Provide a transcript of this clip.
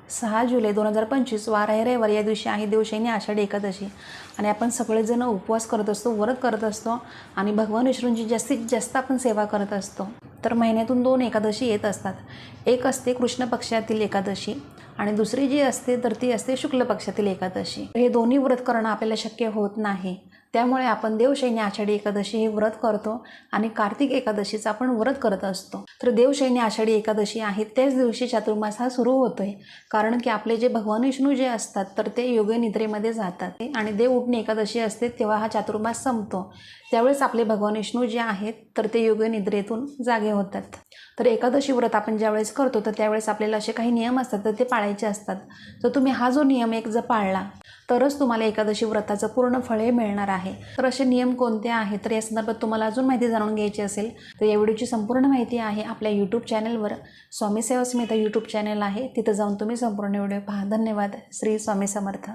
6 जुलै 2025 वार आहे रविवार। या दिवशी आहे देवशयनी आषाढी एकादशी आणि आपण सगळेजण उपवास करत असतो, व्रत करत असतो आणि भगवान विष्णूंची जास्तीत जास्त आपण सेवा करत असतो। तर महिन्यातून 2 एकादशी येत असतात। एक असते कृष्ण पक्षातील एकादशी आणि दुसरी जी असते तर ती असते शुक्ल पक्षातील एकादशी। हे दोन्ही व्रत करणं आपल्याला शक्य होत नाही, त्यामुळे आपण देवशयनी आषाढी एकादशी हे व्रत करतो आणि कार्तिक एकादशीचं आपण व्रत करत असतो। तर देवशयनी आषाढी एकादशी आहे त्याच दिवशी चातुर्मास हा सुरू होतोय, कारण की आपले जे भगवान विष्णू जे असतात तर ते योगनिद्रेमध्ये जातात आणि देव उठणे एकादशी असते तेव्हा हा चातुर्मास संपतो। त्यावेळेस आपले भगवान विष्णू जे आहेत तर ते योगनिद्रेतून जागे होतात। तर एकादशी व्रत आपण ज्यावेळेस करतो तर त्यावेळेस आपल्याला असे काही नियम असतात तर ते पाळायचे असतात। तर तुम्ही हा जो नियम एक जर पाळला तरच तुम्हाला एकादशी व्रताचं पूर्ण फळ हे मिळणार आहे। तर असे नियम कोणते आहेत तर या संदर्भात तुम्हाला अजून माहिती जाणून घ्यायची असेल तर या व्हिडिओची संपूर्ण माहिती आहे आपल्या यूट्यूब चॅनलवर। स्वामी सेवा समिती यूट्यूब चॅनल आहे, तिथं जाऊन तुम्ही संपूर्ण व्हिडिओ पहा। धन्यवाद। श्री स्वामी समर्थ।